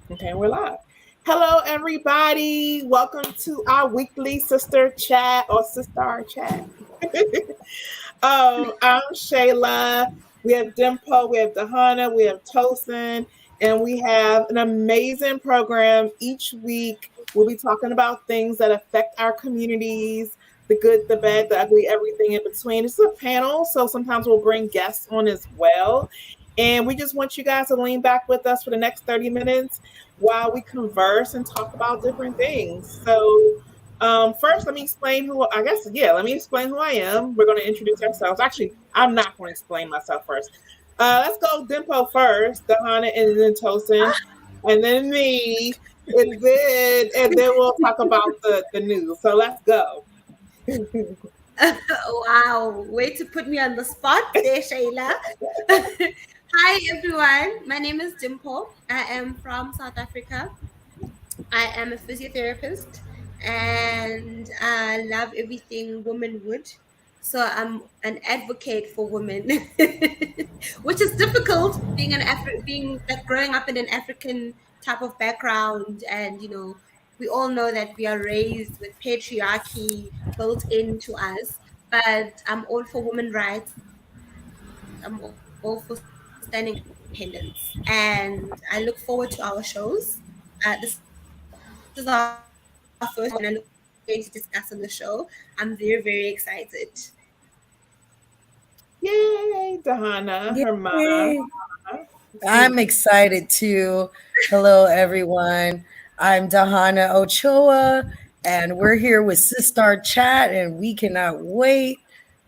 Okay, we're live. Hello, everybody. Welcome to our weekly sister chat or SiSTAR chat. I'm Shayla. We have Dimpo, we have Dajanna, we have Tosin, and we have an amazing program each week. We'll be talking about things that affect our communities, the good, the bad, the ugly, everything in between. It's a panel, so sometimes we'll bring guests on as well. And we just want you guys to lean back with us for the next 30 minutes while we converse and talk about different things. First, let me explain who I guess. Yeah, let me explain who I am. We're going to introduce ourselves. Actually, I'm not going to explain myself first. Let's go Dimpo first, Dahanna, and then Tosin, and then me, and then we'll talk about the news. So let's go. Wow, way to put me on the spot there, Shayla. Hi, everyone. My name is Dimple. I am from South Africa. I am a physiotherapist and I love everything womanhood. So I'm an advocate for women, which is difficult being being like growing up in an African type of background, and we all know that we are raised with patriarchy built into us. But I'm all for women rights. I'm all for standing independence, and I look forward to our shows. This is our first one, and I look forward to what we're going to discuss on the show. I'm very, very excited. Yay, Dahanna, her mom. Yay. I'm excited too. Hello, everyone. I'm Dajanna Ochoa, and we're here with SiSTAR Chat, and we cannot wait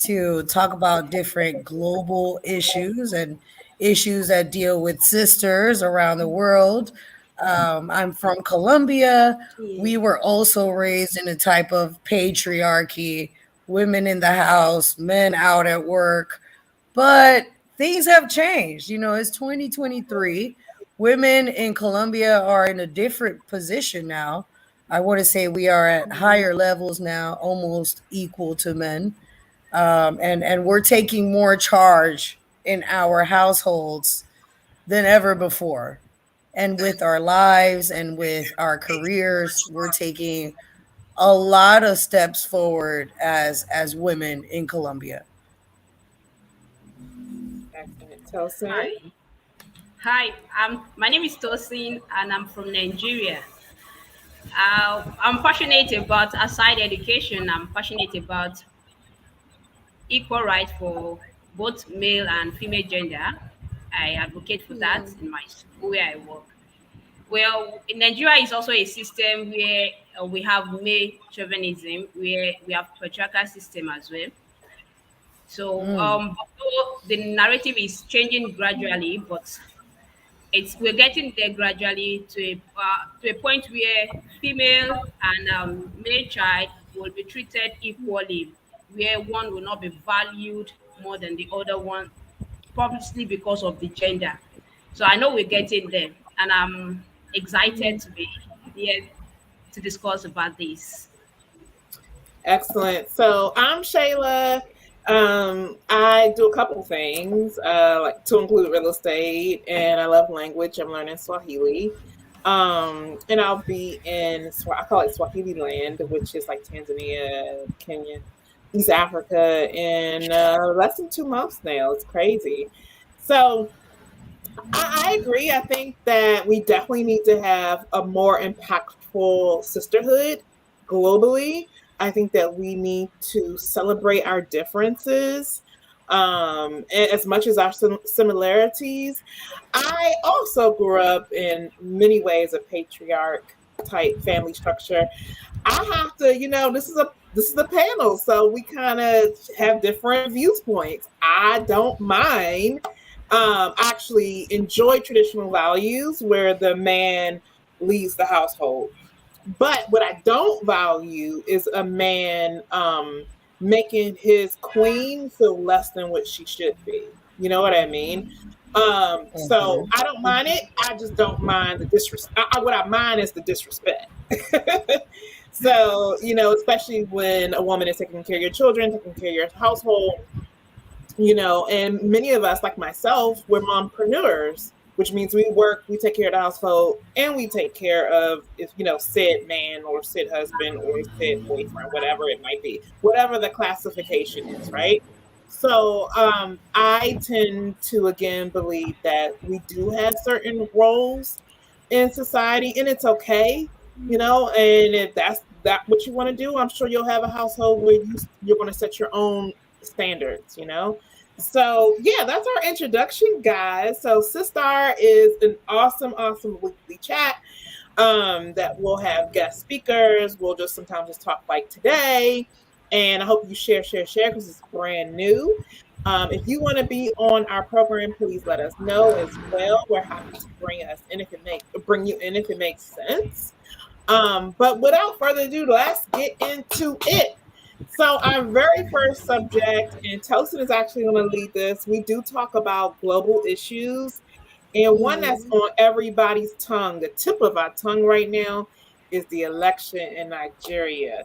to talk about different global issues and issues that deal with sisters around the world. I'm from Colombia. We Yeah. were also raised in a type of patriarchy, women in the house, men out at work. But things have changed. It's 2023. Women in Colombia are in a different position now. I want to say we are at higher levels now, almost equal to men. And we're taking more charge in our households than ever before. And with our lives and with our careers, we're taking a lot of steps forward as women in Colombia. Excellent, Tosin. Hi. Hi, my name is Tosin and I'm from Nigeria. I'm passionate about, aside education, I'm passionate about equal rights for both male and female gender. I advocate for that Yeah. in my school where I work. Well, in Nigeria is also a system where we have male chauvinism, where we have patriarchal system as well. So, Mm. although the narrative is changing gradually, but we're getting there gradually to a point where female and male child will be treated equally, where one will not be valued more than the other one, probably because of the gender. So I know we're getting there, and I'm excited to be here to discuss about this. Excellent. So I'm Shayla. I do a couple things, like to include real estate, and I love language. I'm learning Swahili. And I'll be in I call it Swahili land, which is like Tanzania, Kenya, East Africa, in less than 2 months now. It's crazy. So I agree. I think that we definitely need to have a more impactful sisterhood globally. I think that we need to celebrate our differences as much as our similarities. I also grew up in many ways a patriarch type family structure. I have to, this is a panel, so we kind of have different viewpoints. I don't mind actually enjoy traditional values where the man leads the household. But what I don't value is a man making his queen feel less than what she should be. You know what I mean? So Mhm. I don't mind it. I just don't mind the disrespect. What I mind is the disrespect. So, especially when a woman is taking care of your children, taking care of your household, and many of us, like myself, we're mompreneurs. which means we work, we take care of the household, and we take care of, if said man or said husband or said boyfriend, whatever it might be, whatever the classification is, right? So I tend to again believe that we do have certain roles in society, and it's okay, and if that's what you want to do, I'm sure you'll have a household where you're going to set your own standards. So yeah, that's our introduction, guys. So SiSTAR is an awesome weekly chat that we'll have guest speakers. We'll just sometimes just talk like today. And I hope you share because it's brand new. If you want to be on our program, please let us know as well. We're happy to bring you in if it makes sense. But without further ado, let's get into it. So our very first subject, and Tosin is actually going to lead this. We do talk about global issues, and one that's Mm. on everybody's tongue, the tip of our tongue right now, is the election in Nigeria.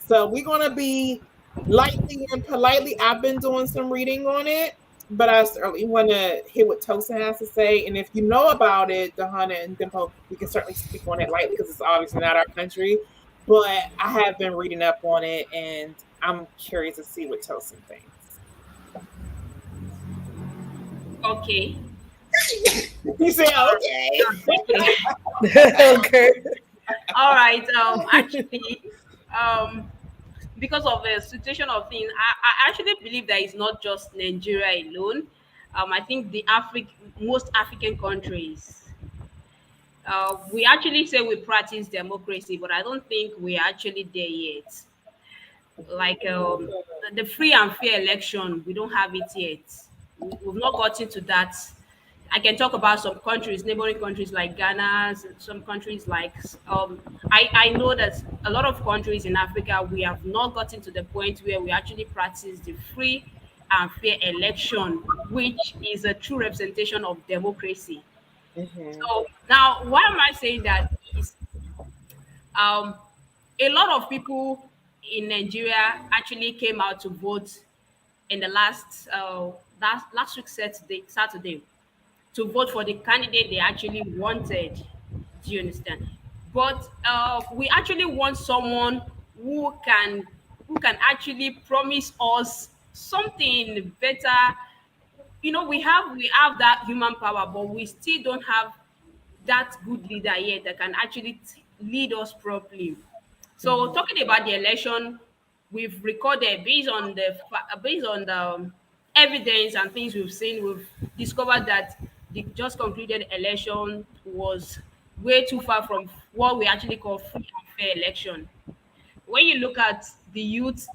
So we're going to be lightly and politely. I've been doing some reading on it, but I certainly want to hear what Tosin has to say. And if you know about it, Dajanna and Dimpo, we can certainly speak on it lightly because it's obviously not our country. But I have been reading up on it, and I'm curious to see what Tosin thinks. Okay. You say okay. Okay. Okay. All right. Actually, um, because of the situation of things, I actually believe that it's not just Nigeria alone. I think most African countries, we actually say we practice democracy, but I don't think we're actually there yet. Like the free and fair election, we don't have it yet. We've not gotten to that. I can talk about some countries, neighboring countries like Ghana, some countries like I know that a lot of countries in Africa, we have not gotten to the point where we actually practice the free and fair election, which is a true representation of democracy. Mm-hmm. So now, why am I saying that? Is um, a lot of people in Nigeria actually came out to vote in the last week Saturday to vote for the candidate they actually wanted. Do you understand? But we actually want someone who can actually promise us something better. We have that human power, but we still don't have that good leader yet that can actually lead us properly. So Mm-hmm. talking about the election, we've recorded based on the evidence and things we've seen. We've discovered that the just concluded election was way too far from what we actually call free and fair election. When you look at the youth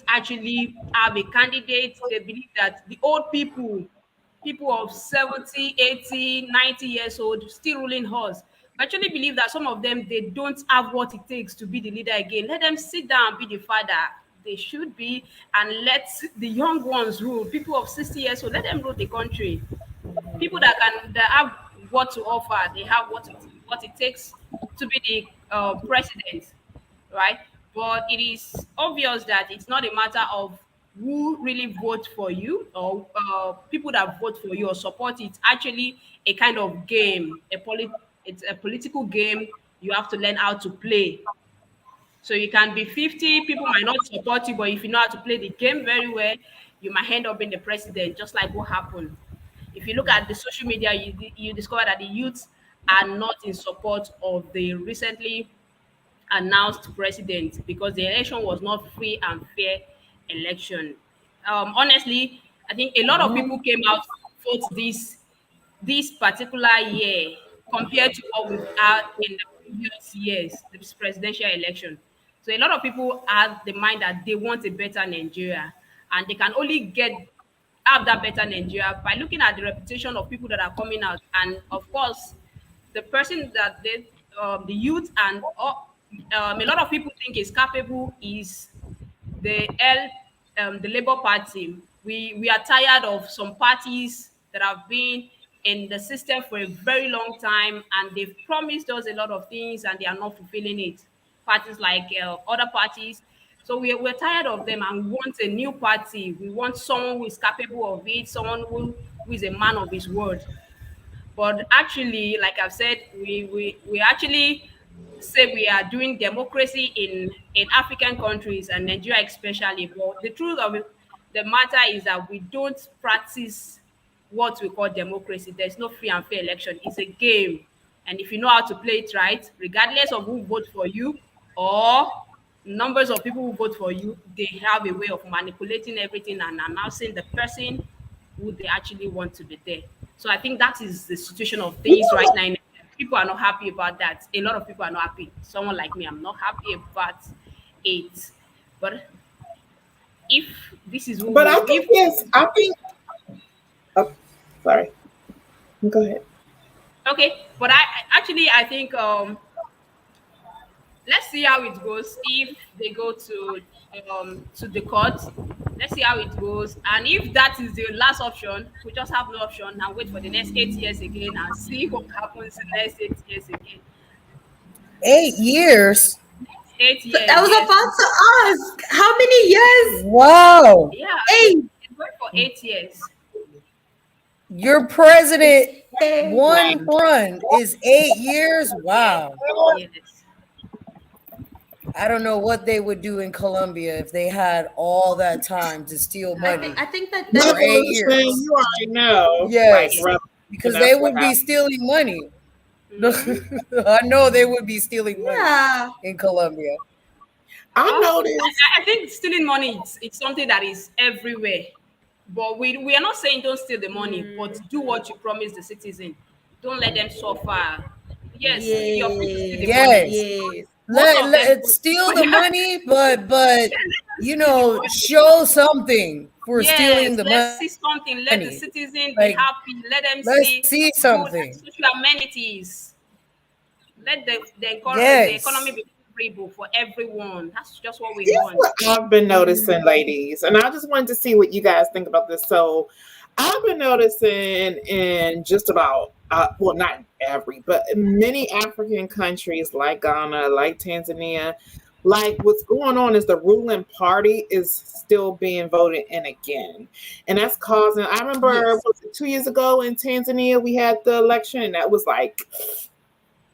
actually have a candidate. They believe that the old people of 70, 80, 90 years old still ruling us. I actually believe that some of them, they don't have what it takes to be the leader again. Let them sit down and be the father they should be, and let the young ones rule. People of 60 years old, let them rule the country. People that have what to offer, they have what it takes to be the president, right? But it is obvious that it's not a matter of who really vote for you, or people that vote for you or support it. Actually, a kind of game, it's a political game. You have to learn how to play. So you can be 50, people might not support you, but if you know how to play the game very well, you might end up being the president, just like what happened. If you look at the social media, you discover that the youths are not in support of the recently announced president, because the election was not free and fair election. Honestly, I think a lot of people came out to vote this particular year compared to what we've had in the previous years, this presidential election. So a lot of people have the mind that they want a better Nigeria, and they can only have that better Nigeria by looking at the reputation of people that are coming out, and of course, the person that the youth and a lot of people think is capable is the the Labour Party. We are tired of some parties that have been in the system for a very long time, and they've promised us a lot of things and they are not fulfilling it. Parties like other parties. So we're tired of them and we want a new party. We want someone who is capable of it, someone who is a man of his word. But actually, like I've said, we actually say we are doing democracy in African countries and Nigeria especially. But the truth of the matter is that we don't practice what we call democracy. There's no free and fair election. It's a game. And if you know how to play it right, regardless of who vote for you or numbers of people who vote for you, they have a way of manipulating everything and announcing the person who they actually want to be there. So I think that is the situation of things right now. People are not happy about that. A lot of people are not happy. Someone like me, I'm not happy about it. But if this is who But I we, think if yes, I think. Oh, sorry. Go ahead. okay, but actually I think let's see how it goes if they go to the court. Let's see how it goes, and if that is the last option, we just have no option and wait for the next 8 years again and see what happens in the next 8 years again. 8 years. I 8 years, was yes. about to ask, how many years? Wow. Yeah, 8. it's going for 8 years. Your president, Right. one run is 8 years. Yes, Wow. yes. I don't know what they would do in Colombia if they had all that time to steal money I think that for 8 Revolution, years. you already know. Like, Yes, revolution, because they that's what would be happened. stealing money. Mhm. I know they would be stealing money yeah. in Colombia. I noticed. I think stealing money it's something that is everywhere. But we are not saying don't steal the money, but do what you promise the citizen. Don't let them suffer. Yes, you're free to steal the Yes. money. Yes. Yes. Most of them Let would, steal but the money, but steal the money. show something for stealing Yes, the let's money. see something. Let the citizen be Like, happy. Let them let's see see good something. social amenities. Let the economy Yes. be favorable for everyone. That's just what we Here's want. what I've been noticing, ladies, and I just wanted to see what you guys think about this. So, I've been noticing in just about, well, not every, but in many African countries like Ghana, like Tanzania, like what's going on is the ruling party is still being voted in again. And that's causing, I remember, Yes. was it 2 years ago in Tanzania, we had the election, and that was like,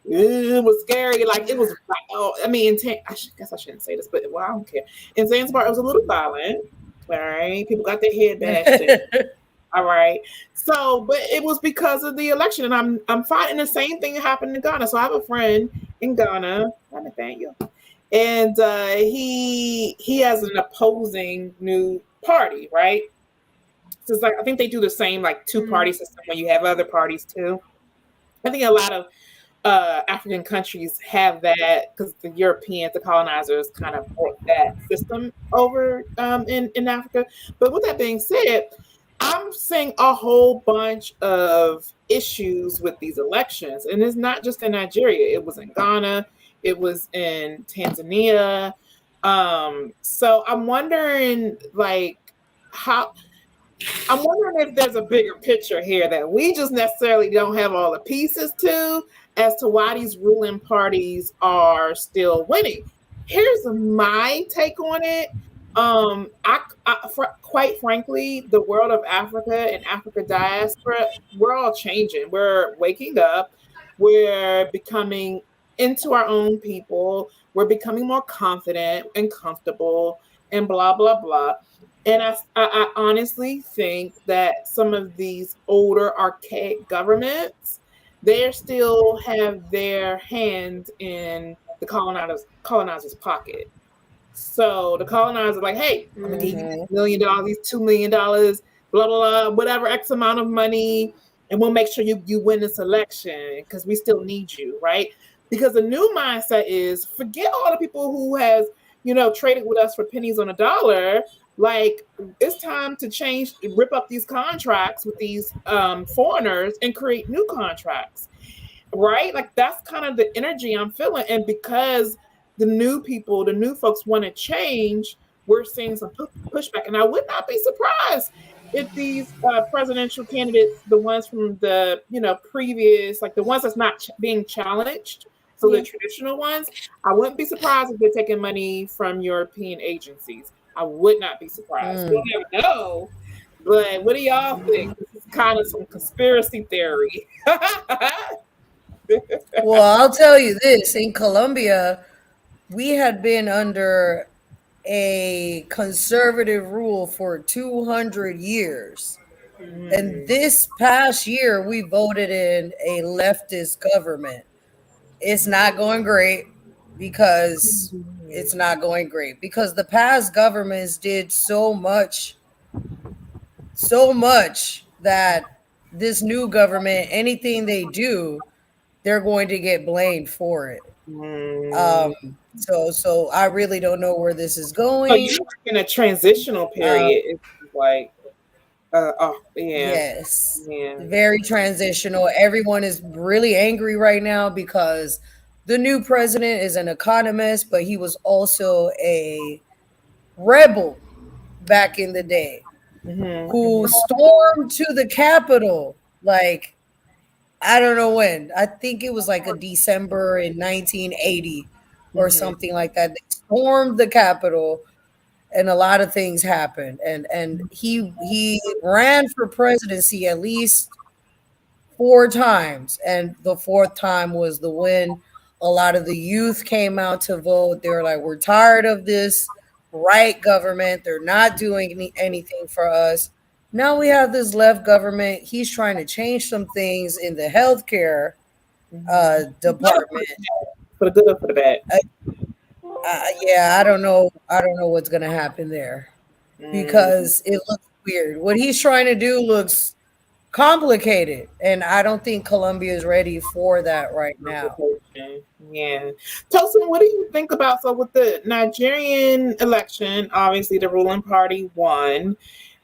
it was scary. Like it was. Oh, I mean, guess I shouldn't say this, but well, I don't care. In Zanzibar, it was a little violent. All right, people got their head bashed in. All right, so but it was because of the election, and I'm finding the same thing happened in Ghana. So I have a friend in Ghana, Nathaniel, and he has an opposing new party, right? So it's like I think they do the same like two party system when you have other parties too. I think a lot of African countries have that because the Europeans, the colonizers, kind of brought that system over in Africa. But with that being said, I'm seeing a whole bunch of issues with these elections, and it's not just in Nigeria. It was in Ghana, it was in Tanzania. So I'm wondering, like, how I'm wondering if there's a bigger picture here that we just necessarily don't have all the pieces to as to why these ruling parties are still winning. Here's my take on it. Quite frankly, the world of Africa and Africa diaspora, we're all changing. We're waking up. We're becoming into our own people. We're becoming more confident and comfortable and blah, blah, blah. And I honestly think that some of these older archaic governments, they still have their hand in the colonizers' pocket. So the colonizers are like, hey, I'm gonna give you Mhm. $1 million, these $2 million, blah blah blah, whatever X amount of money, and we'll make sure you win this election because we still need you, right? Because the new mindset is forget all the people who has traded with us for pennies on a dollar. Like it's time to change, rip up these contracts with these foreigners and create new contracts, right? Like that's kind of the energy I'm feeling. And because the new people, the new folks want to change, we're seeing some pushback. And I would not be surprised if these presidential candidates, the ones from the previous, like the ones that's not being challenged, so the Yeah. traditional ones, I wouldn't be surprised if they're taking money from European agencies. I would not be surprised. We'll Mm. never know. But what do y'all think? kind of some conspiracy theory. Well, I'll tell you this: in Colombia, we had been under a conservative rule for 200 years. And Mm, this past year, we voted in a leftist government. It's not going great because it's not going great because the past governments did so much that this new government, anything they do, they're going to get blamed for it. mm. Um, so I really don't know where this is So you're going. in a transitional Uh, period. It's like, oh yeah, yes, yeah. very transitional. Everyone is really angry right now because the new president is an economist, but he was also a rebel back in the day who Mm-hmm, stormed to the Capitol. Like, I don't know when. I think it was like a December in 1980 or mm-hmm, something like that. They stormed the Capitol and a lot of things happened. And he ran for presidency at least 4 times, and the fourth time was the win. A lot of the youth came out to vote. They were like, "We're tired of this right government. They're not doing anything for us." Now we have this left government. He's trying to change some things in the healthcare mm-hmm. department. For the good or for the bad. Uh, yeah, I don't know. I don't know what's gonna happen there Mm. because it looks weird. What he's trying to do looks complicated, and I don't think Colombia is ready for that right now. Complication. Yeah. Tosin, what do you think about so with the Nigerian election? Obviously, the ruling party won,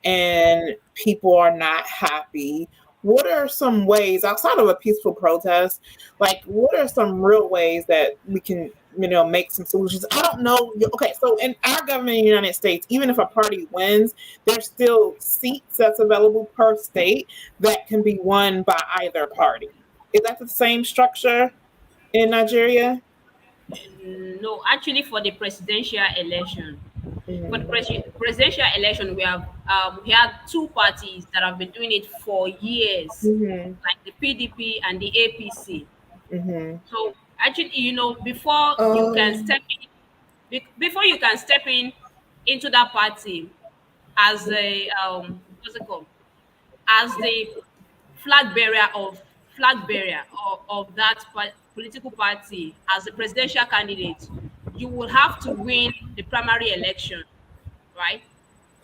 and people are not happy. What are some ways outside of a peaceful protest? Like, what are some real ways that we can, make some solutions? I don't know. Okay, so in our government in the United States, even if a party wins, there's still seats that's available per state that can be won by either party. Is that the same structure in Nigeria? No, actually, for the presidential election, for the Mm-hmm. presidential election, we had two parties that have been doing it for years, Mm-hmm. like the PDP and the APC. Mm-hmm. So actually, before you can Oh, step in, before you can step in into that party as a what's it called, as the flag bearer of that political party as a presidential candidate, you will have to win the primary election, right?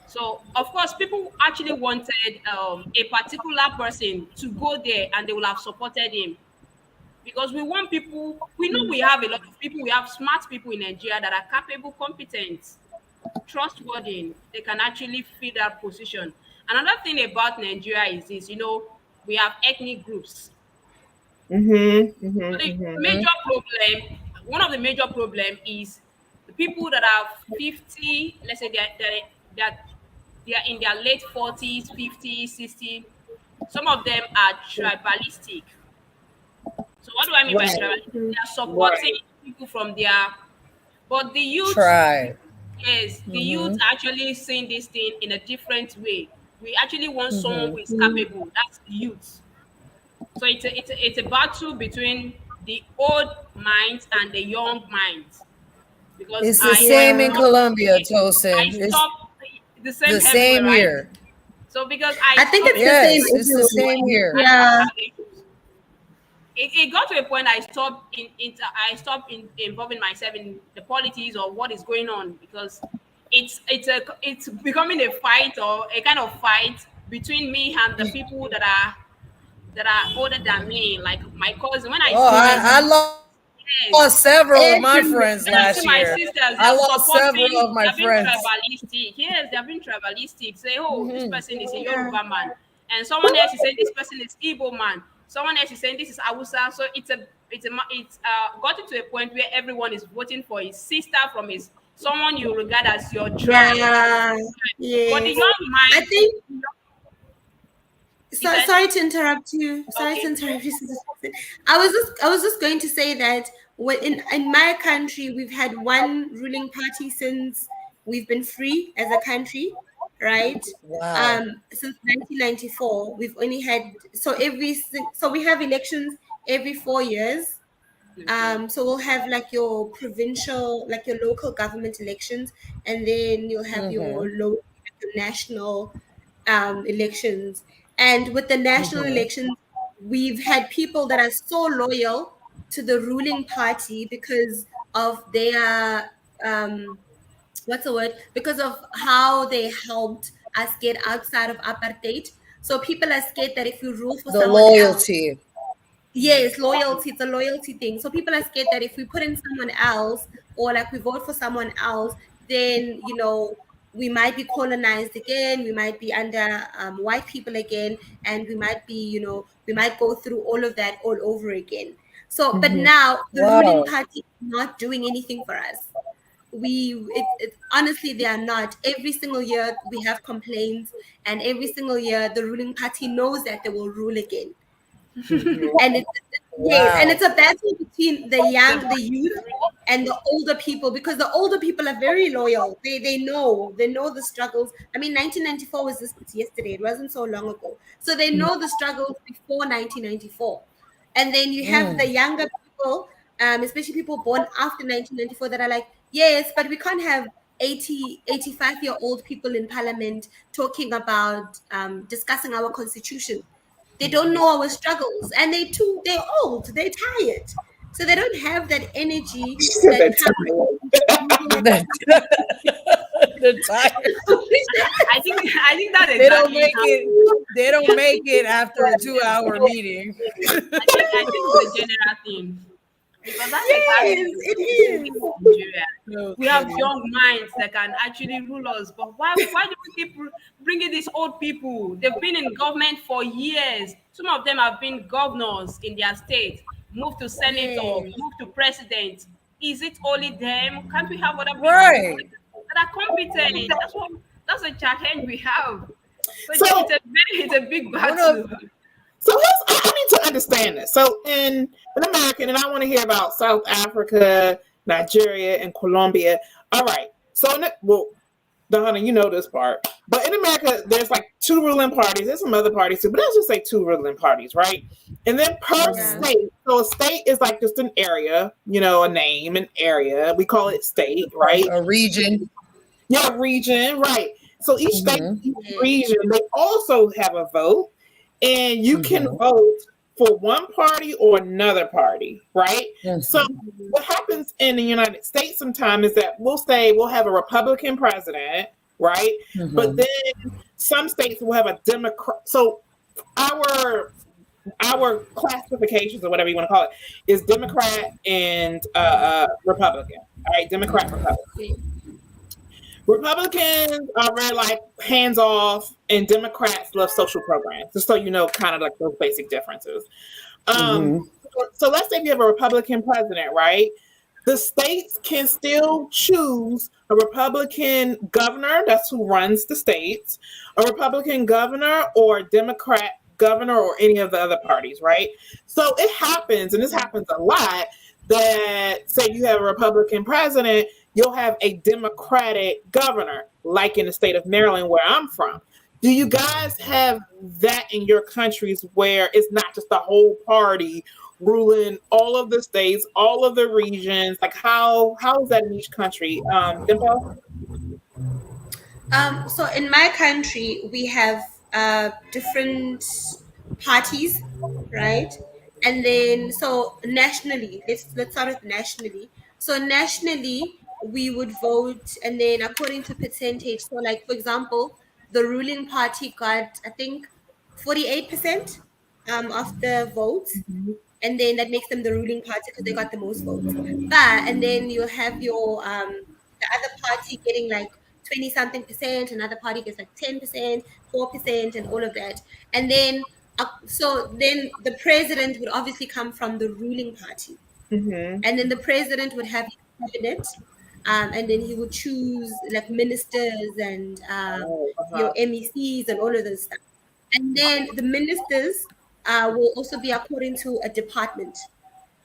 So of course, people actually wanted a particular person to go there, and they will have supported him because we want people. We know we have a lot of people. We have smart people in Nigeria that are capable, competent, trustworthy. They can actually fill that position. Another thing about Nigeria is this, we have ethnic groups. Mm-hmm. So the Mm-hmm. Mhm. major problem, one of the major problem is the people that are 50, let's say they're, they're in their late 40s, 50s, 60. Some of them are tribalistic. So what do I mean by Right. tribalistic? They are supporting Right. people from their, but the youth. Tried. Yes, the youth Mhm. are actually seeing this thing in a different way. We actually want someone who Mhm. is capable. That's the youth. So it's a battle between the old minds and the young minds. Because It's the I same in yeah. stopped Colombia, I Tosin. It's stopped the same the everywhere, same right? here. So because I I think stopped it's the same Yes, engaging it's the everywhere. same here. I stopped Yeah. having issues. It got to a point I stopped involving myself in the politics or what is going on because it's becoming a fight or a kind of fight between me and the people that are older than me, like my cousin. When I Oh, see my I Yeah. lost yes, several of my Everywhere. friends when I last see my year. sisters, they I are lost several supporting, of they my are being friends. tribalistic. Yes, they are being tribalistic. Say, oh, this Hmm. person is a Yeah. Yoruba man. And someone else is saying this person is Igbo man. Someone else is saying this is Awusa. So it's gotten to a point where everyone is voting for his sister from his someone you regard as your tribe. Yeah. But the Yes. young I mind, think he so, said, sorry to interrupt you. Sorry to okay, interrupt you. Sister Tosin. I was just going to say that in my country we've had one ruling party since we've been free as a country, right? Wow. Since 1994, we've only had so we have elections every 4 years. Okay. So we'll have like your provincial, like your local government elections, and then you'll have your Mm-hmm. local, your national elections. And with the national Mm-hmm. elections, we've had people that are so loyal to the ruling party because of their what's the word? Because of how they helped us get outside of apartheid. So people are scared that if you rule for The someone else, loyalty. yes, loyalty. It's a loyalty thing. So people are scared that if we put in someone else or like we vote for someone else, then we might be colonized again. We might be under white people again, and we might be we might go through all of that all over again. So, but Mm-hmm. now the ruling Wow. party is not doing anything for us. Honestly, they are not. Every single year we have complaints, and every single year the ruling party knows that they will rule again. Mhm. And it's yes, and Wow. it's a battle between The the youth and the older people, because the older people are very loyal. They know the struggles. I mean, 1994 was just yesterday. It wasn't so long ago. So they know the struggles before 1994. And then you have the Mm. younger people, especially people born after 1994, that are like, yes, but we can't have 85-year-old people in parliament talking about discussing our constitution. They don't know our struggles, and they're old, they're tired. So they don't have that energy She said that that comes time. The tire. I think that's They don't exactly make how. it. They don't make it after a 2-hour meeting. I think it's a general thing because that's exactly Yes, it the same thing is. in Nigeria. No We have kidding. young minds that can actually rule us, but why do we keep bringing these old people? They've been in government for years. Some of them have been governors in their state, moved to senator, Yes. moved to president. Is it only them? Can't we have other people Right. that are competent? That's a challenge we have. So it's So, it's a big One of battle. I need to understand this. So in American, and I want to hear about South Africa, Nigeria, and Colombia. All right. So well, Donna, you know this part. But in America, there's like two ruling parties. There's some other parties too, but let's just say two ruling parties, right? And then per Yeah. mhm. state, so a state is like just an area, a name, an area. We call it state, right? A region. Yeah, region, right. So each state, Mm-hmm. each Yes. region, they also have a vote, and you can Mm-hmm. vote for one party or another party, right? So Mm-hmm. Mhm. what happens in the United States sometimes is that we'll have a Republican president, right? But Mm-hmm. then some states will have a Democrat. So our our classifications or whatever you want to call it is Democrat and Republican. All right, Democrat, Republican. Yes. Republicans are very like hands off, and Democrats love social programs. Just so you know, kind of like those basic differences. Um, Mm-hmm. so let's say you have a Republican president, right? The states can still choose a Republican governor, that's who runs the states, a Republican governor or a Democrat governor or any of the other parties, right? So it happens, and this happens a lot, that say you have a Republican president, you'll have a Democratic governor, like in the state of Maryland where I'm from. Do you guys have that in your countries where it's not just the whole party ruling all of the states, all of the regions? Like how is that in each country? Dimple? So in my country, we have different parties, right? And then so nationally, let's start with nationally. So nationally, we would vote, and then according to percentage. So, like for example, the ruling party got, I think, 48% of the votes, and then that makes them the ruling party because they got the most votes. But and then you have your the other party getting like 20 something percent, another party gets like 10%, 4%, and all of that. And then so then the president would obviously come from the ruling party, Mm-hmm. and then the president would have his cabinet, and then he would choose like ministers and Oh, your uh-huh. MECs and all of those stuff. And then the ministers will also be according to a department.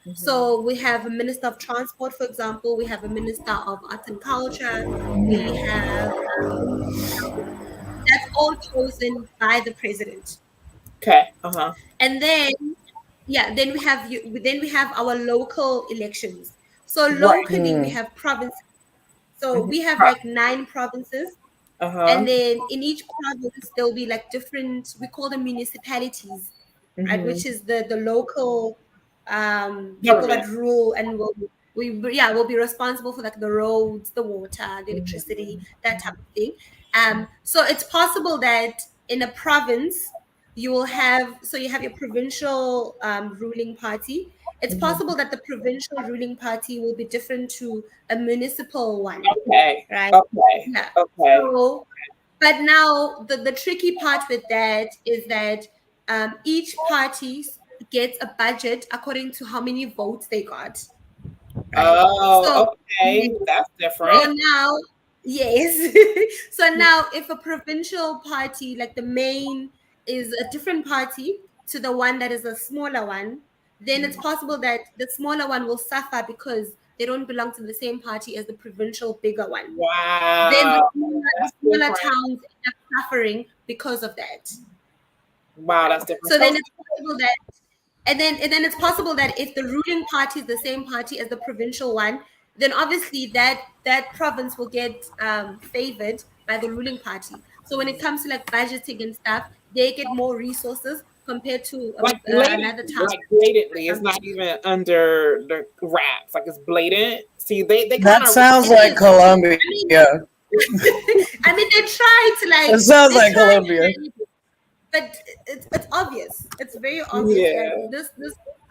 Mm-hmm. So we have a minister of transport, for example. We have a minister of arts and culture. We have all chosen by the president. Okay. Uh-huh. And then, yeah, then we have our local elections. So Right. locally we have provinces. So Mhm. we have like 9 provinces, Uh-huh. and then in each province there'll be like different, we call them municipalities, right, Hmm. which is the local people that Government. rule and will be responsible for like the roads, the water, the electricity, that type of thing. So it's possible that in a province you will have, so you have your provincial ruling party. It's Mhm. possible that the provincial ruling party will be different to a municipal one, Okay. right? Okay. Yeah. Okay. So, but now the tricky part with that is that each party gets a budget according to how many votes they got, right? So, Oh, okay. That's so different. now, yes. So now, if a provincial party, like the main, is a different party to the one that is a smaller one, then it's possible that the smaller one will suffer because they don't belong to the same party as the provincial bigger one. Then Wow. the That's smaller different. towns end up suffering because of that. Wow, Right. that's different. So So then it's possible that, and then it's possible that if the ruling party is the same party as the provincial one, then obviously that province will get favored by the ruling party. So when it comes to like budgeting and stuff, they get more resources compared to another town like or blatantly. It's not something. even under the wraps. Like it's blatant. See, they kind That of sounds It like is. Colombia. I mean, It I mean, they try to like sounds they like try Colombia. to manage, but it's obvious. It's very obvious that yeah. this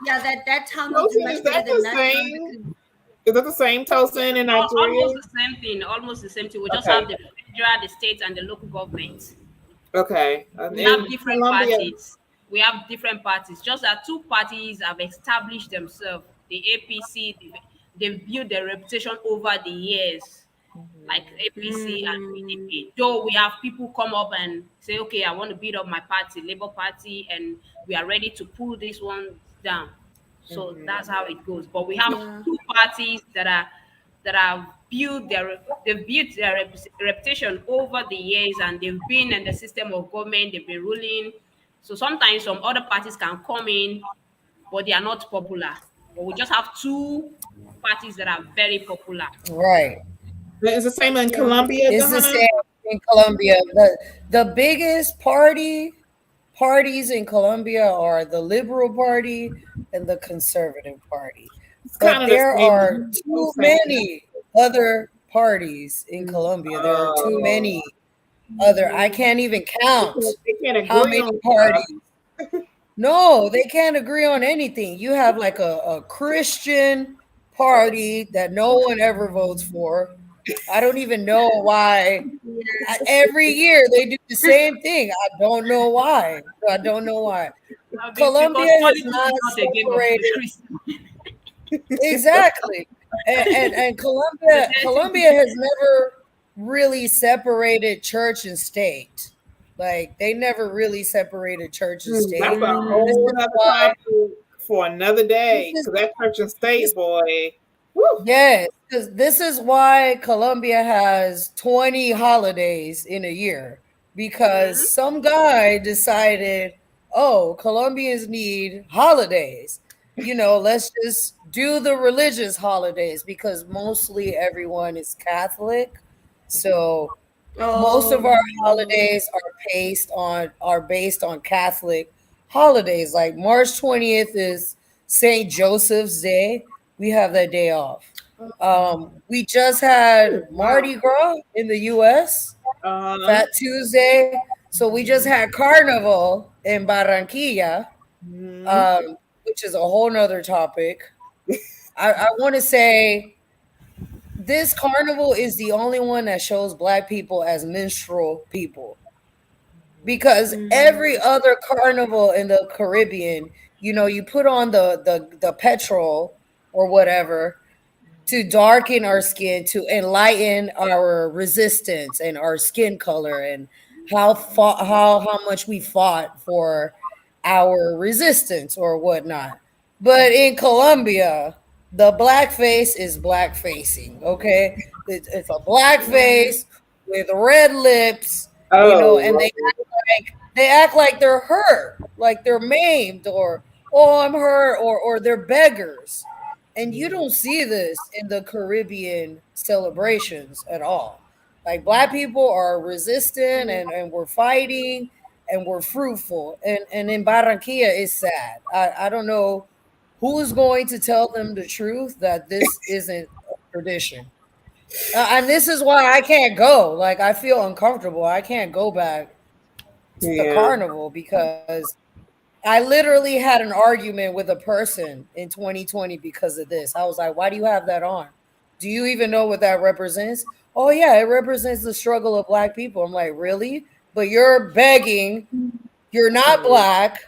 yeah, that town will do Tosin, is much better that than the that town same? because Is that the same yeah. Tosin in Almost Nigeria? the same thing. Almost the same thing. We just have Okay. the federal, the state, and the local government. Okay. We have In different Colombia. parties. We have different parties. Just that two parties have established themselves. The APC, they've built their reputation over the years, like APC and Mm, PDP. Though we have people come up and say, okay, I want to build up my party, Labour Party, and we are ready to pull this one down. So Mhm. that's how it goes. But we have yeah. two parties that have they've built their reputation over the years, and they've been in the system of government. They've been ruling. So sometimes some other parties can come in, but they are not popular. But we just have two parties that are very popular. Right. Is the same in Yeah. Colombia, It's the Dajanna? same in Colombia. The biggest parties in Colombia are the Liberal Party and the Conservative Party. It's kind But of the there same. are too Same. many other parties in Colombia. There are too Oh, many other. I can't even count they can't how agree many on stuff. parties. No, they can't agree on anything. You have like a Christian party that no one ever votes for. I don't even know why. Every year they do the same thing. I don't know why. I don't know why. Because Colombia has politics not is not a game of the separated Christian. exactly, and The dirty Colombia has never really separated church and state. Like they never really separated church and That's state. a This whole is Mm, other why. topic for another This day. is Because that church and this state, boy. Woo. Yes, because this is why Colombia has 20 holidays in a year. Because Mhm. some guy decided, oh, Colombians need holidays. Let's just do the religious holidays because mostly everyone is Catholic. So most of oh, our holidays are based on Catholic holidays. Like March 20th is St. Joseph's Day. We have that day off. We just had Wow. Mardi Gras in the US, Uh-huh. Fat Tuesday. So we just had Carnival in Barranquilla, Mhm. um, which is a whole nother topic. I want to say this carnival is the only one that shows black people as minstrel people because mm, every other carnival in the Caribbean, you put on the petrol or whatever to darken our skin, to enlighten our resistance and our skin color, and how much we fought for our resistance or whatnot. But in Colombia, the blackface is black facing. Okay, it's a black yeah. face with red lips And Oh, they act like they're hurt, like they're maimed, or oh, I'm hurt, or they're beggars. And you don't see this in the Caribbean celebrations at all. Like black people are resistant, and we're fighting, and we're fruitful. And in Barranquilla it's sad. I don't know who's going to tell them the truth that this isn't a tradition. And this is why I can't go. Like I feel uncomfortable. I can't go back to the yeah. carnival because I literally had an argument with a person in 2020 because of this. I was like, "Why do you have that on? Do you even know what that represents?" "Oh yeah, it represents the struggle of black people." I'm like, "Really? But you're begging. You're not Mhm, black,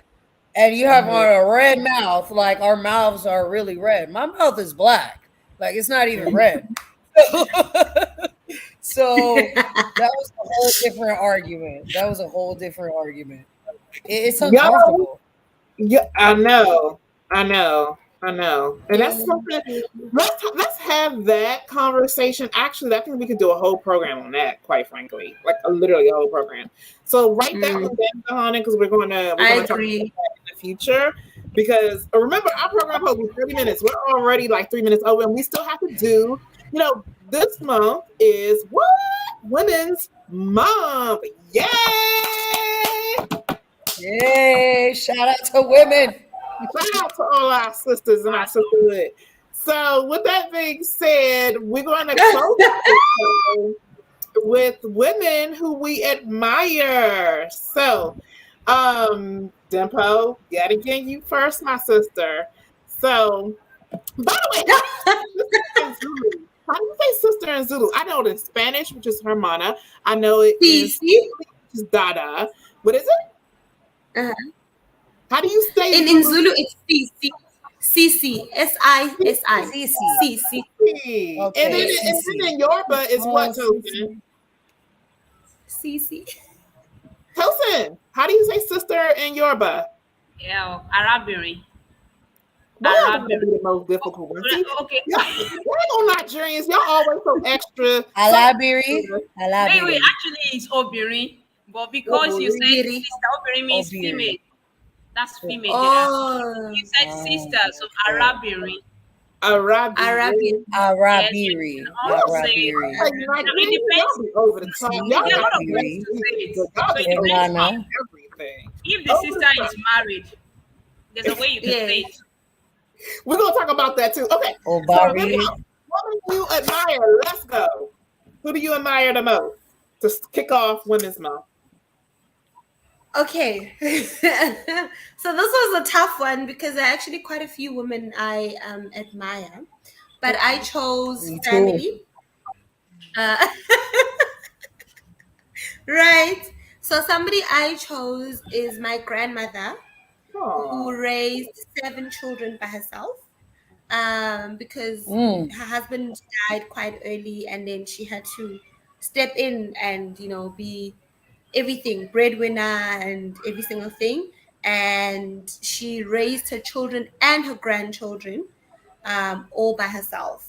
and you have mhm, on a red mouth. Like our mouths are really red. My mouth is black. Like it's not even mhm. red." So that was a whole different argument. That was a whole different argument. It's Y'all, uncomfortable. yeah, I know, I know, I know, and Yeah. that's something. Let's have that conversation. Actually, I think we could do a whole program on that. Quite frankly, like literally a whole program. So write that Mm, one down, Dajanna, because we're I gonna talk about agree. that in the future. Because remember, our program will be 30 minutes. We're already like 3 minutes over, and we still have to do. This month is what Women's Month. Yay! Yay! Shout out to women. Shout out to all our sisters and our Awesome. sisterhood. So, with that being said, we're going to close this show with women who we admire. So, Dimpo, yet again, you first, my sister. So, by the way, how do you say sister in Zulu? How do you say sister in Zulu? I know it in Spanish, which is hermana. I know it in See, see? Swahili, which is dada. What is it? Uh-huh. How do you say In Zulu? Zulu, it's C C C C S I S I Cece. C C And then Okay, in Cece. Yoruba is what, Oh, Tosin? Cece. C C. Tosin, how do you say sister in Yoruba? Yeah, Arabirin. Why y'all gotta be Arabirin. the most difficult one? See, Okay. y'all know Nigerians, y'all always so extra, so Alabiri. extra. Alabiri. Wait, actually it's Obirin, but because you said Obori. Biri. sister, Obirin means Obiri. female. That's female there. So Oh, you said Oh, sister, so okay. Arabirin. Arabi. Arabian. Yes, you can Arabiri. also say Arabiri. Like it Nigerians, depends. y'all be over the top. See, Y'all There are a got lot of the ways best Arabiri. to say speakers, it. but y'all So it just over depends the top Hermana. everything. if the Over sister the is top. married, there's a way you can say Yes. it. We're gonna talk about that too. Okay, so Obari. women you admire. Let's go. Who do you admire the most to kick off Women's Month? Okay. So this was a tough one because there are actually quite a few women I admire, but I chose Me too. family. Uh, right. So somebody I chose is my grandmother, who Oh. raised 7 children by herself. Because Mm. her husband died quite early, and then she had to step in and be everything, breadwinner and every single thing. And she raised her children and her grandchildren all by herself.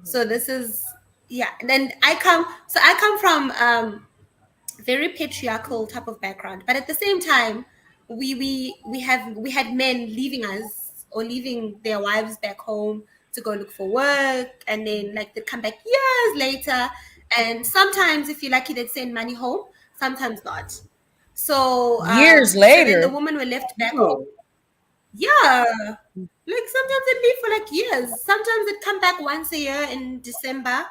So Mhm. this is, yeah. And then I come from very patriarchal type of background, but at the same time, we had men leaving us or leaving their wives back home to go look for work, and then like they come back years later, and sometimes if you're lucky they'd send money home, sometimes not. So Years so then the later. women were left back home. Oh. Yeah, like sometimes they'd leave for like years. Sometimes they'd come back once a year in December.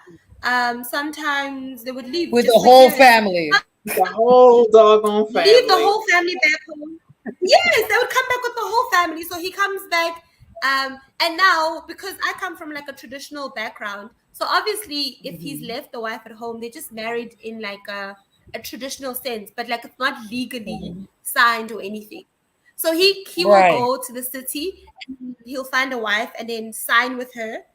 Sometimes they would leave With just the for whole years. family. The whole doggone Leave the family. whole family back home. Yes, they would come back with the whole family. So he comes back. And now, because I come from like a traditional background, so obviously if he's Mhm. left the wife at home, they're just married in like a traditional sense, but like it's not legally Mhm. signed or anything. So he will Right. go to the city and he'll find a wife and then sign with her.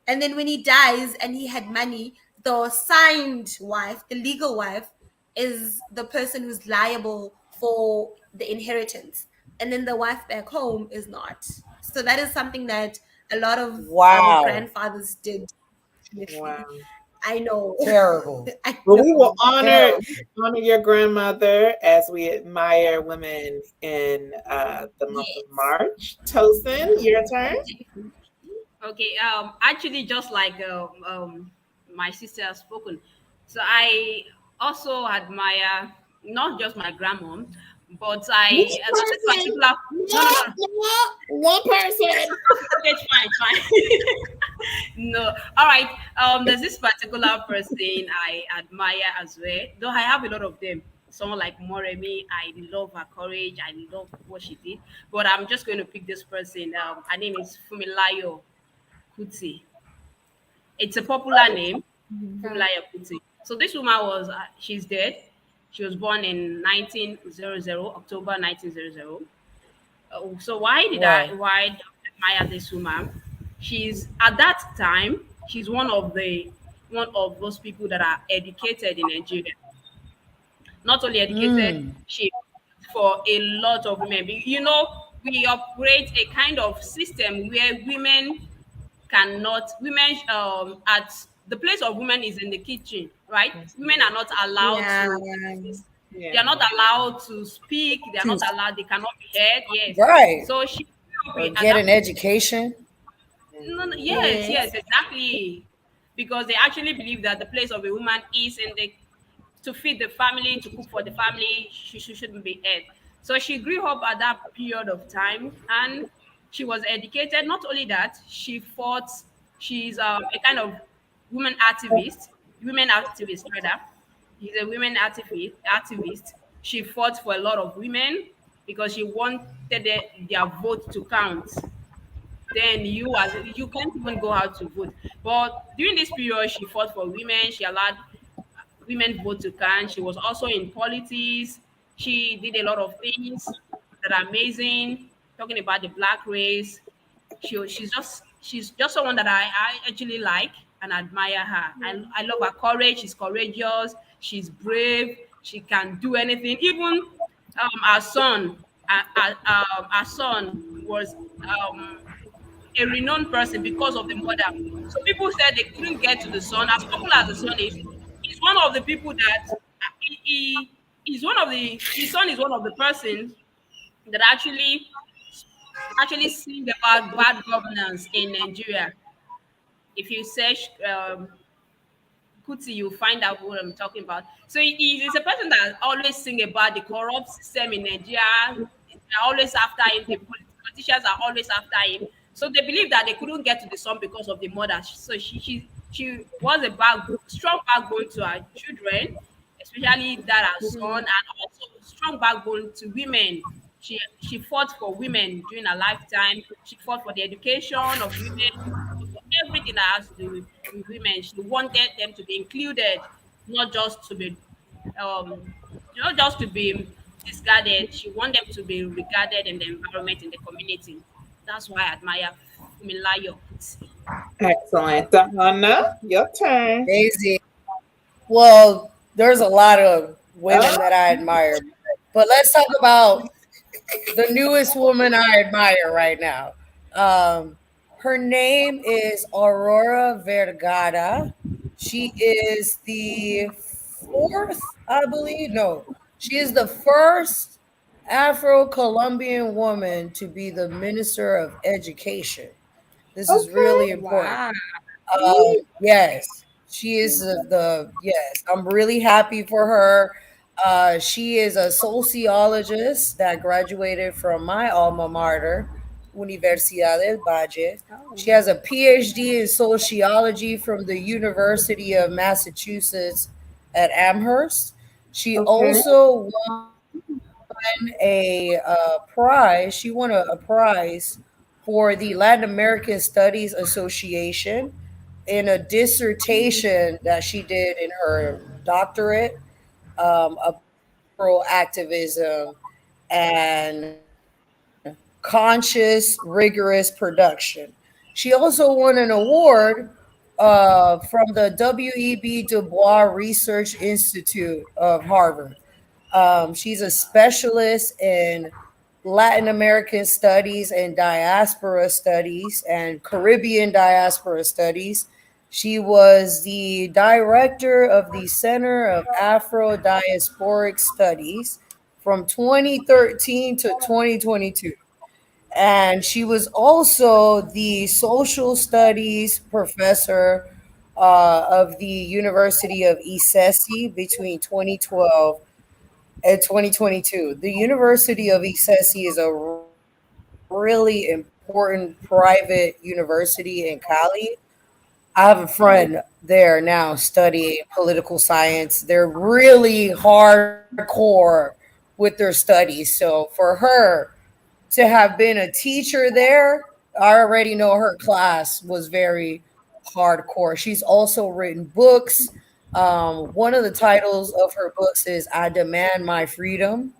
And then when he dies and he had money, the signed wife, the legal wife, is the person who's liable for the inheritance. And then the wife back home is not. So that is something that a lot of our Wow. grandfathers did Wow. traditionally. I know. Terrible. I Well, we will know. Terrible. honor your grandmother as we admire women in the month of Yes. March. Tosin, your turn. Okay. Actually, just like my sister has spoken, so I also admire not just my grandmom, but One there's this person. particular. No, no, No, no. no. One person. Okay, it's fine, it's fine. No, all right. There's this particular person I admire as well. Though I have a lot of them. Someone like Moremi, I love her courage. I love what she did. But I'm just going to pick this person. Her name is Fumilayo Kuti. It's a popular name, Yeah. Fumilayo Kuti. So this woman was, she's dead. She was born in 1900, October 1900. So Wow. why do I admire this woman? She's at that time, she's one of those people that are educated in Nigeria. Not only educated, Mm. she for a lot of women. You know, we operate a kind of system where women at the place of women is in the kitchen, right? Women are not allowed Yeah. to they Yeah. are not allowed to speak, they are not To allowed, they cannot be heard. Yes. right So she grew up or at get that an education. no, no, yes, Yes. yes, exactly. Because they actually believe that the place of a woman is in the to feed the family, to cook for the family. She shouldn't be ed. So she grew up at that period of time, and she was educated. Not only that, she fought. She's a kind of women activist rather. She's a women activist. Activist. She fought for a lot of women because she wanted their vote to count. Then you can't even go out to vote. But during this period, she fought for women. She allowed women vote to count. She was also in politics. She did a lot of things that are amazing. Talking about the black race, she's just someone that I actually like and admire her. I love her courage. She's courageous. She's brave. She can do anything. Even our son, our son was a renowned person because of the mother. So people said they couldn't get to the son. As popular as the son is, he's one of the people that he's one of the his son is one of the persons that actually sing about bad governance in Nigeria. If you search Kuti, you find out what I'm talking about. So he's a person that always sing about the corrupt system in Nigeria. They're always after him. The politicians are always after him. So they believe that they couldn't get to the son because of the mother. So she was a strong backbone to her children, especially that her son, and also strong backbone to women. She fought for women during her lifetime. She fought for the education of women, for everything that has to do with women. She wanted them to be included, not just to be um not just to be discarded. She wanted them to be regarded in the environment, in the community. That's why I admire Fumilayo Kuti. Excellent. Dajanna, your turn. Daisy. Well, there's a lot of women Oh, that I admire, but let's talk about the newest woman I admire right now. Um, Her name is Aurora Vergara. She is the fourth, I believe. No, she is the first Afro Colombian woman to be the Minister of Education. This is really okay. important. Wow. Yes, she is yes. I'm really happy for her. She is a sociologist that graduated from my alma mater, Universidad del Valle. She Oh. has a PhD in sociology from the University of Massachusetts at Amherst. She Okay. also a prize. She won a prize for the Latin American Studies Association in a dissertation that she did in her doctorate about cultural activism and conscious, rigorous production. She also won an award from the W.E.B. Du Bois Research Institute of Harvard. She's a specialist in Latin American studies and diaspora studies and Caribbean diaspora studies. She was the director of the Center of Afro Diasporic Studies from 2013 to 2022. And she was also the social studies professor of the University of Isesi between 2012 and 2022. The University of Isesi is a really important private university in Cali. I have a friend there now studying political science. They're really hardcore with their studies. So for her to have been a teacher there, I already know her class was very hardcore. She's also written books. One of the titles of her books is I Demand My Freedom.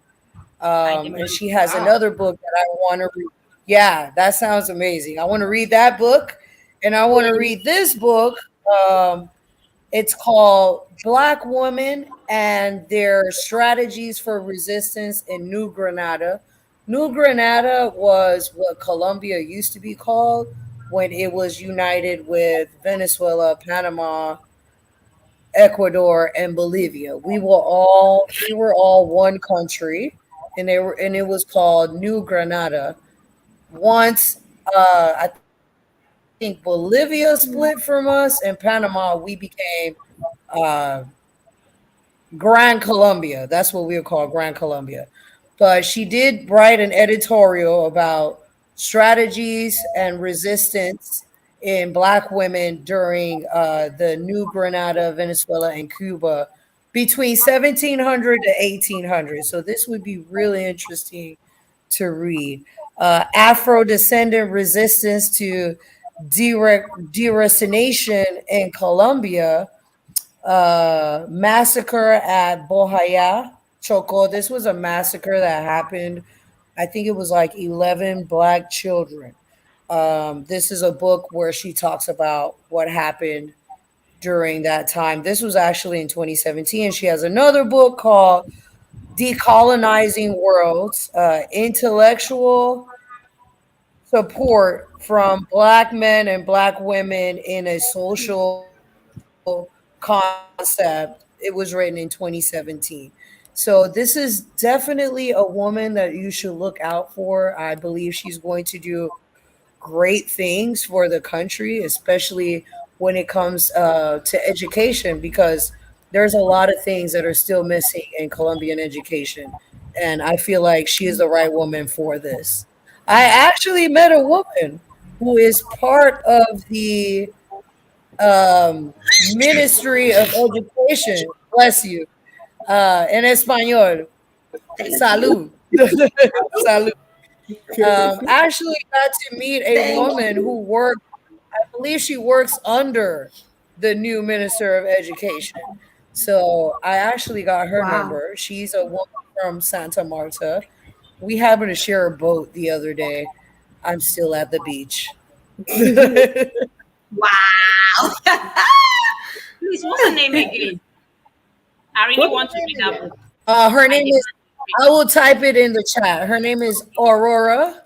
I And demand. she has Wow. another book that I want to read. Yeah, that sounds amazing. I want to read that book, and I want to read this book. Um, it's called Black Women and Their Strategies for Resistance in New Granada. New Granada was what Colombia used to be called when it was united with Venezuela, Panama, Ecuador, and Bolivia. We were all one country, and it was called New Granada. Once I think Bolivia split from us and Panama, we became uh, Grand Colombia. That's what we would call Grand Colombia. But she did write an editorial about strategies and resistance in Black women during the New Granada, Venezuela, and Cuba between 1700 to 1800. So this would be really interesting to read. Afro descendant resistance to deracination in Colombia, massacre at Bohaya, Choco. This was a massacre that happened. I think it was like 11 black children. This is a book where she talks about what happened during that time. This was actually in 2017. She has another book called Decolonizing Worlds, intellectual support from black men and black women in a social concept. It was written in 2017. So this is definitely a woman that you should look out for. I believe she's going to do great things for the country, especially when it comes to education, because there's a lot of things that are still missing in Colombian education. And I feel like she is the right woman for this. I actually met a woman who is part of the Ministry of Education. Bless you. En español. Thank you. Salud. Salud. Actually got to meet a Thank woman you. who worked, I believe she works under the new Minister of Education. So I actually got her Wow. number. She's a woman from Santa Marta. We happened to share a boat the other day. I'm still at the beach. Wow. Please, what's the name again? I really What's want to her read name that again? book. Her I name demand is, freedom. I will type it in the chat. Her name is Aurora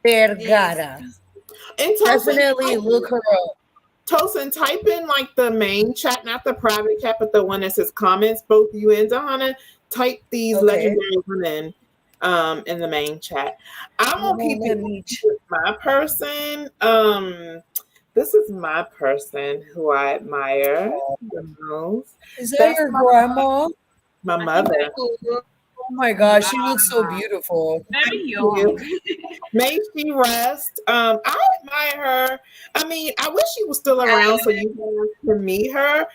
Yes. Vergara. And Definitely look her up. Tosin, type in like the main chat, not the private chat, but the one that says comments. Both you and Dajanna, type these Okay. legendary women in the main chat. I'm Hold gonna on, keep it let me. with my person. This is my person who I admire the most. Is that That's your grandma? my I think mother. so. Oh my gosh, she Wow. looks so beautiful. Very young. You. May she rest. I admire her. I mean, I wish she was still around so you guys can meet her.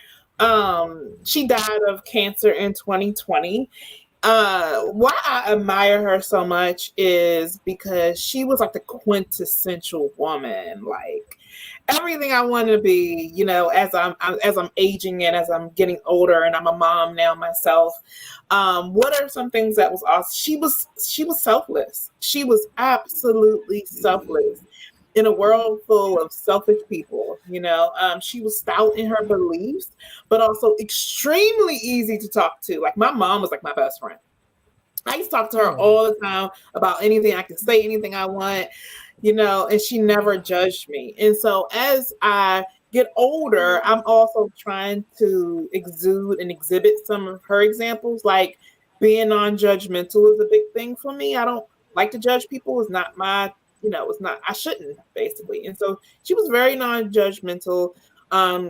She died of cancer in 2020. Why I admire her so much is because she was like the quintessential woman, like everything I want to be. You know, as I'm aging and as I'm getting older, and I'm a mom now myself. What are some things that was awesome? She was selfless. She was absolutely selfless in a world full of selfish people. You know, she was stout in her beliefs, but also extremely easy to talk to. Like my mom was like my best friend. I used to talk to her Oh, all the time about anything. I could say anything I want, you know, and she never judged me. And so as I get older, I'm also trying to exude and exhibit some of her examples. Like being non-judgmental is a big thing for me. I don't like to judge people. It's not my, it's not, I shouldn't basically. And so she was very non-judgmental.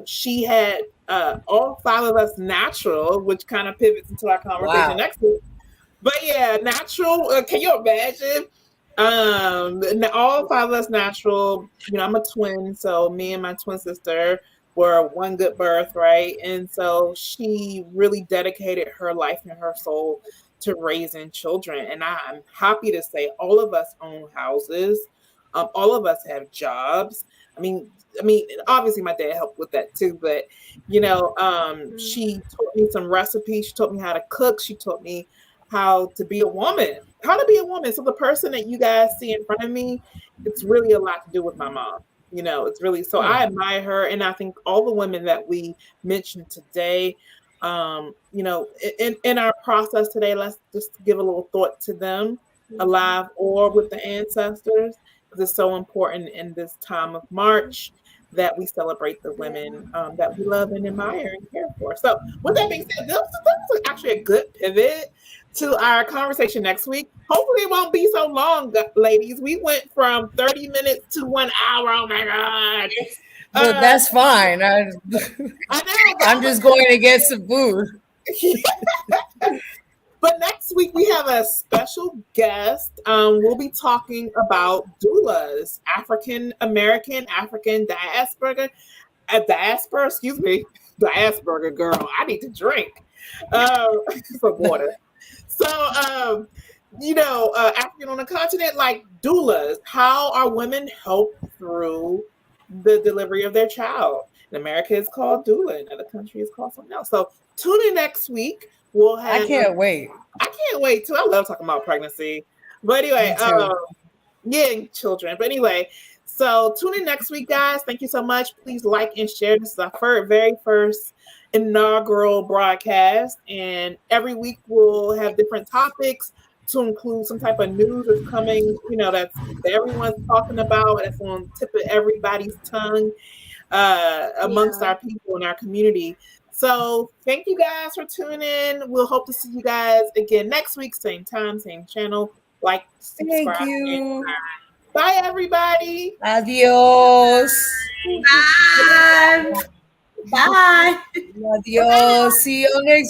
She had all five of us natural, which kind of pivots into our conversation Wow. next week. But yeah, natural. Can you imagine? All five of us natural. I'm a twin, so me and my twin sister were one good birth, right? And so she really dedicated her life and her soul to raising children. And I'm happy to say all of us own houses. All of us have jobs. I mean, obviously my dad helped with that too, but she taught me some recipes. She taught me how to cook. She taught me how to be a woman, how to be a woman. So the person that you guys see in front of me, it's really a lot to do with my mom. It's really, so I admire her. And I think all the women that we mentioned today, in our process today, let's just give a little thought to them, alive or with the ancestors, because it's so important in this time of March that we celebrate the women that we love and admire and care for. So with that being said, this was actually a good pivot to our conversation next week. Hopefully it won't be so long, ladies. We went from 30 minutes to 1 hour. Oh my God. But that's fine. I know. I'm just going to get some food. But next week we have a special guest. We'll be talking about doulas, African American, African diaspora, diaspora girl. I need to drink some water. So, African on the continent, like doulas, how are women helped through the delivery of their child? In America, it's called doula. In other countries, it's called something else. So tune in next week. We'll have. I can't wait. I can't wait too. I love talking about pregnancy. But anyway, children. But anyway, so tune in next week, guys. Thank you so much. Please like and share. This is our very first inaugural broadcast, and every week we'll have different topics to include some type of news that's coming, that everyone's talking about, that's on the tip of everybody's tongue amongst our people in our community. So thank you guys for tuning in. We'll hope to see you guys again next week, same time, same channel. Like, subscribe. Thank you. Bye, everybody. Adios. Bye. Bye. Adios. See you next